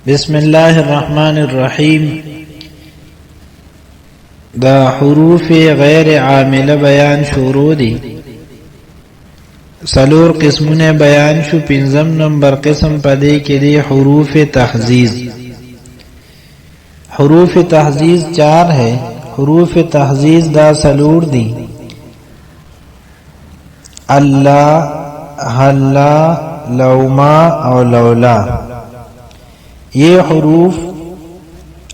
बिस्मिल्लाहिर्रहमानिर्रहीम। दा हुरूफ गैर आमिल बयान शुरू दी। सलूर किस्मुने बयान शु। पिंजम नंबर किस्म पदे के लिए हुरूफ तहजीज। हुरूफ तहजीज चार है। हुरूफ तहजीज दा सलूर दी। अल्लाह, हल्ला, लौमा और लौला। ये हुरूफ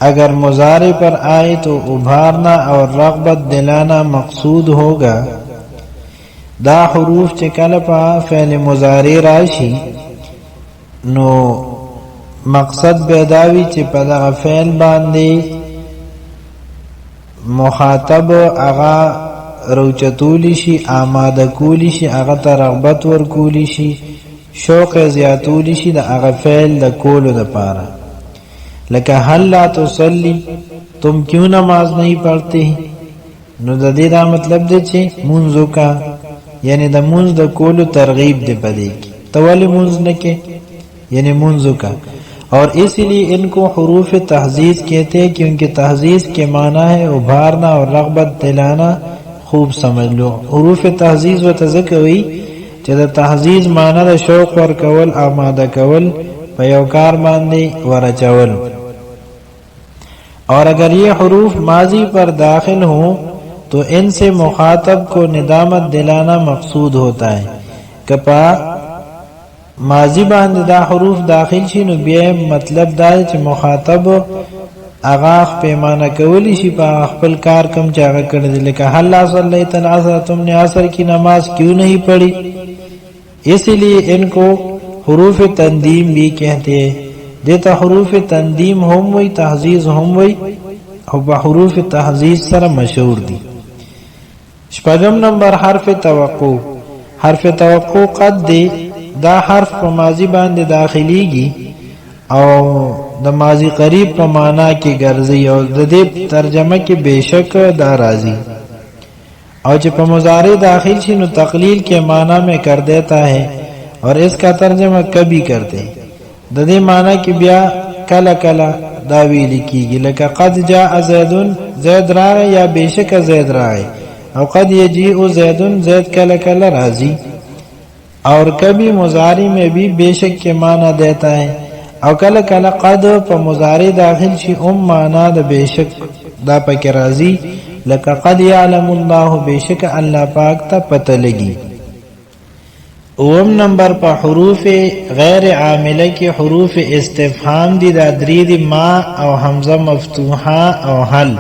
अगर मुजारे पर आए तो उभारना और रग़बत दिलाना मकसूद होगा। दा हुरूफ चे कलपा फ़ेल मुजारे राशि नो मकसद बेदावी चे पदा फ़ेल बांदे मुखातब आगा रोचतूलिशी आमादकूलिशी आगा ता रग़बत वरकूलिशी शौक ज़ियातूलिशी दा आगा फ़ेल दा कोलो दा पारा। लका हल्ला तो सल्ली, तुम क्यों नमाज नहीं पढ़ते? नो दा मतलब दे चे मुंजो का, यानी दा मुंज दा कोलो तरगीब दे पदे की तवाली मुंज न के, यानी मुंजो का। और इसीलिए इनको हुरूफ तहजीज कहते हैं, क्योंकि तहजीज के माना है उभारना और रग़बत दिलाना। खूब समझ लो, हुरूफ तहजीज व तज़क्वी चदा तहजीज माना दा शौक वर कवल, आमादा कवल, पयोकार बांधे वरचवल। और अगर ये हुरूफ माजी पर दाखिल हो तो इनसे मुखातब को निदामत दिलाना मकसूद होता है। कपा माजी बांधदा हुरूफ दाखिल शी नु बिया मतलब दाल च मुखातब आगाख पैमाना कवली शी पा अखपल कार कम चागा कर दिले का हल्ला सल्लैतल असर, तुमने असर की नमाज क्यों नहीं पढ़ी? इसीलिए इनको हुरूफ तंदीम भी कहते हैं। देता हुरूफ तंदीम हम वही तहजीज हम वही हुरूफ तहजीज सर मशहूर दी। शपगम नंबर हर्फ तवक्को। हर्फ तवक्को कद दे दा हर्फ पमाजी बांधे दाखिलीगी और द माजी करीब पमाना के गर्जी और दे तर्जमा के बेशक दा राजी। और जब मुजारे दाखिल शी नु तकलील के माना में कर देता है और इसका तर्जमा कभी करते ददे माना की ब्या कला कला दावी लिखी लका कद जा ज़ैदुन, ज़ैद राय या बेशक ज़ैद राय, और कद ये जी ओ ज़ैदुन, ज़ैद कला कला राजी। और कभी मुजारी में भी बेशक के माना देता है। और कला कला कद प मुजारे दाखिल शी माना द बेशक दा पक राजी। लका कद यअलमुल्लाहु, बेशक अल्लाह पाक ता पता लगी। ओम नंबर पर हुरूफ गैर आमिला के हुरूफ इस्तिफहाम दी दादरी मा और हमजा मफ्तूहा और हल।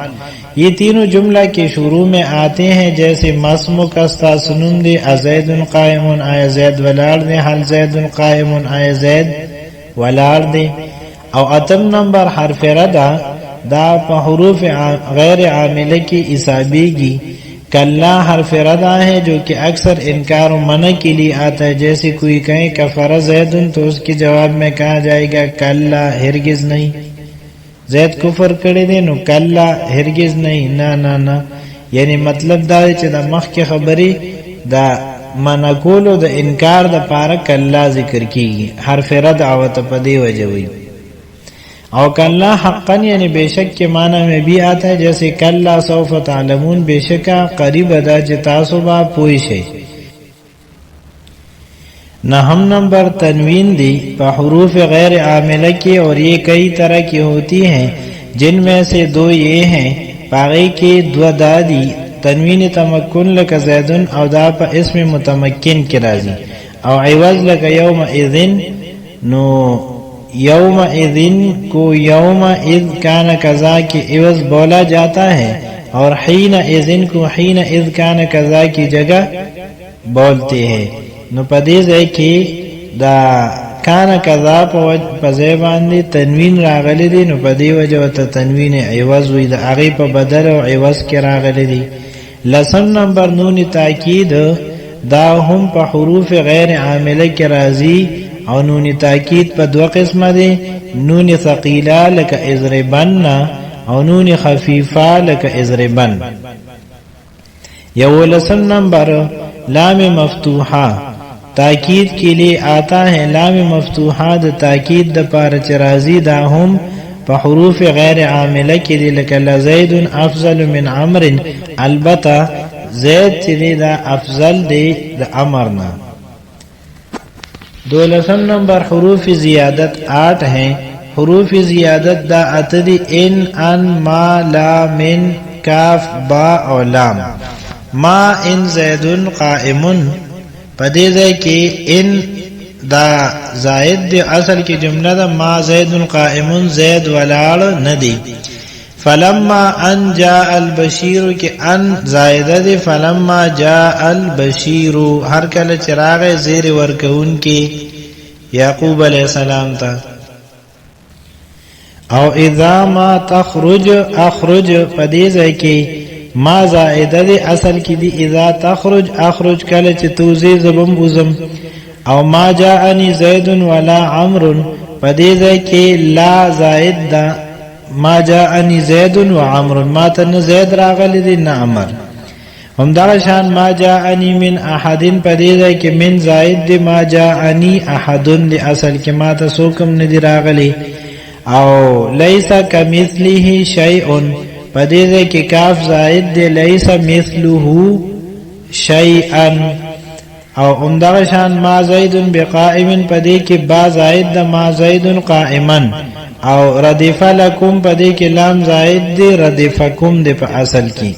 ये तीनों जुमला के शुरू में आते हैं, जैसे मस्मु कस्ता सुनुन दे अज़ैदुन कायमुन, आया ज़ैद वलार दे, हल ज़ैदुन कायमुन, आया ज़ैद वलार दे। और अतम नंबर हर्फ रदा दा हुरूफ गैर आमिला की इसाबीगी। कल्ला हर्फ रदा है जो कि अक्सर इनकार मना के लिए आता है। जैसे कोई कहे कफर ज़ैदुन तो उसके जवाब में कहा जाएगा कल्ला, हिरगिज नहीं। ज़ैद कुफर करे दे नो कल्ला, हिरगिज नहीं, ना ना ना। यानी मतलब दा च मख के खबरी दा मना कोलो द इनकार द पारा कल्ला जिक्र की हर्फ रद आवत पदे वजह। और कल्ला हक्कन यानी बेशक के माना में भी आता है, जैसे कल्ला सौफ तालमून, बेशका करीब अदा तासुबा पोइश है। न हम नंबर तनवीन दी हुरूफ गैर आमिला की, और ये कई तरह की होती हैं, जिनमें से दो ये हैं पागे के दो दादी तनवीन तमक्कुन लक ज़ैदुन और दा पर इसमें मुतमक्किन के राजी। और इवज लक यौम इज़िन, नो यौम इज़िन को यौम इज़ कान कज़ा के इवज बोला जाता है, और हीन इज़िन को हीन इज़ कान कज़ा की जगह बोलते हैं। नो पदेज है कि दा कान कज़ा पज़ेबान दे तनवीन रागले दी, नो पदे वजह तनवीन इवज हुई दा आगे पर बदल और इवज के रागले दी। लसन नंबर नून ताकीद दा हम पर हुरूफ गैर आमिला के राजी। और नून ताकीद पर दो किस्म दे, नून सकीला लक इज़रिबन्ना और नून खफीफा लक इज़रिबन। या वो लसन नंबर लाम मफ्तूहा تاکید کے لیے آتا ہے لام مفتوحہ د تاکید د پار چرازی دا هم په حروف غیر عامله کې دی لکه لزید افضل من عمر البته زید چې دا افضل دی د امرنا. 12 نمبر حروف زیادت 8 ہیں. حروف زیادت دا اتدی ان ان ما لا من کاف با او لام. ما ان زید قائم پدې ځای کې ان دا زائد دی اصل کی جمله دا ما زید قائم زید ولاړ ندی. فلما ان جاء البشیر کی ان زائده دی فلما جاء البشیر هر کله چراغ زیر ورکون کی یعقوب علیہ السلام تا. او اذا ما تخرج اخرج پدې ځای کې ما زائده دی اصل کی دی اذا تخرج اخرج کله چې توزی زبم بوزم. او ما جاءنی زید ولا عمر پدې ځای کې لا زائد دا ما جاءنی زید و عمر ما تن زید راغلی دی نه عمر. هم دا شان ما جاءنی من احد پدې ځای کې من زائد دی ما جاءنی احد دی اصل کې ما ته سوکم نه دی راغلی. او لیس کمثله شیء پدې ځای کې کاف زائد دی لیس مثله شیئا. او امدغه شان ما زید بقائم پدې کې با زائد د ما زید قائما. او ردف لکم پدې کې لام زائد دی ردفکم دی په اصل کې.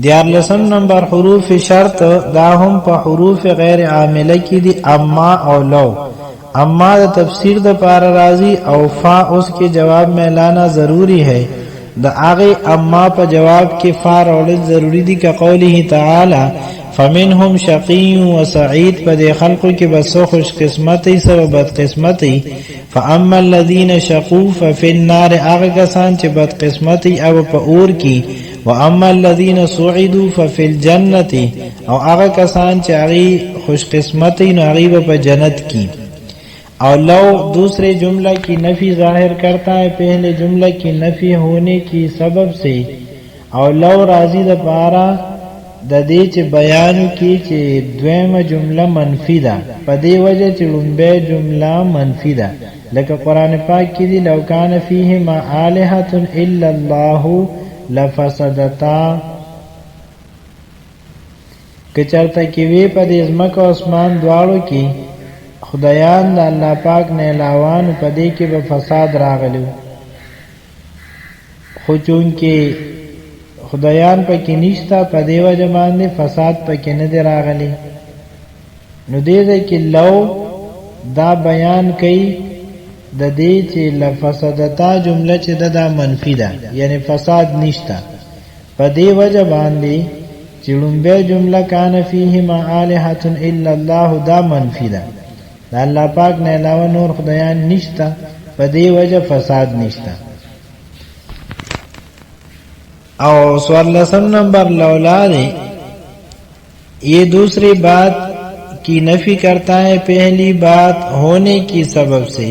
14 نمبر حروف شرط دا هم په حروف غیر عامله کې دي اما او لو. اما د تفسیر د پار راضی او فا اس کے جواب میں لانا ضروری ہے. دا آغی اما پا جواب کے فا رولد ضروری دی کا قوله تعالی فمنهم شقی و سعید پا دے خلقو کی بسو خوش قسمتی سو بد قسمتی. فاما الذین شقو ففی النار آغی کسان چی بد قسمتی او پا اور کی. واما الذین سعیدو ففی الجنتی او آغی کسان چی آغی خوش قسمتی نو آغی پا جنت کی. اور لو دوسرے جملہ کی نفی ظاہر کرتا ہے پہلے جملہ کی نفی ہونے کی سبب سے. اور لو راضی دا پارا دا دے چے بیان کی چے دویم جملہ منفی دا پدے وجہ چے لنبے جملہ منفی دا. لکہ قرآن پاک کی دی لو کان فیہما آلہۃ الا اللہ لفسدتا کچرتا کی وی پدے ازمک و اسمان دوارو کی خدایان دا اللہ پاک نے علاوان پدے کے بفساد راغلو. خو چونکہ خدایان پا کی نشتا پدے وجہ باندے فساد پا کی ندے راغلی. نو دے دے کہ لو دا بیان کئی دا دے چے لفسدتا جملہ چے دا منفی دا یعنی فساد نشتا پدے وجہ باندے چڑنبے جملہ کان فیہما آلہۃ الا اللہ دا منفی دا. دا اللہ پاک نے علاوہ نور خدایان نشتا پدے وجہ فساد نشتا. او 14 نمبر لولا دے یہ دوسری بات کی نفی کرتا ہے پہلی بات ہونے کی سبب سے.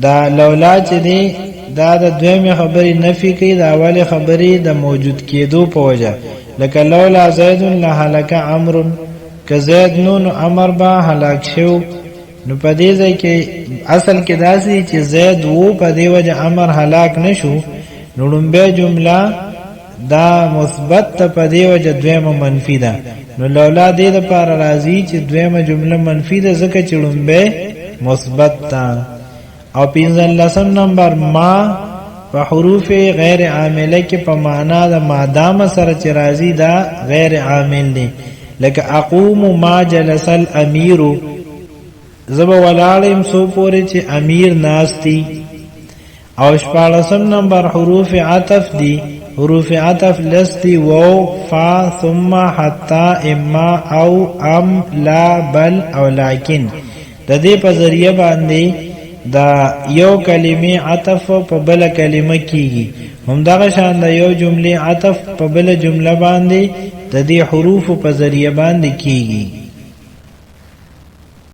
دا لولا چے دے دا دویم خبری نفی کی دا اول خبری دا موجود کی دو پوجا. لکہ لولا زید لحلک عمر کہ زید نون عمر با حلاک شو. نو پدې ځای کې اصل کې داسي چې زید وو پدې وجه امر هلاک نشو. نو لومبه جمله دا مثبت ته پدې وجه دویمه منفی ده. نو لولا دې د پر راضی چې دویمه جمله منفی ده ځکه چې لومبه مثبت ده. او 15 نمبر ما په حروف غیر عامله کې په معنا د مادام سره چې راضی دا غیر عامل دي. لکه اقوم ما جلس الامیر زب ولالم سو پوری چی امیر ناستی. او 14 نمبر حروف عطف دی. حروف عطف لستی وو فا ثم حتی اما او ام لا بل او لیکن. دا دے پا ذریعہ باندے دا یو کلمه عطف پا بل کلمه کیگی. هم دا شان دا یو جمله عطف پا بل جمله باندے دا دے حروف پا ذریعہ باندے کیگی.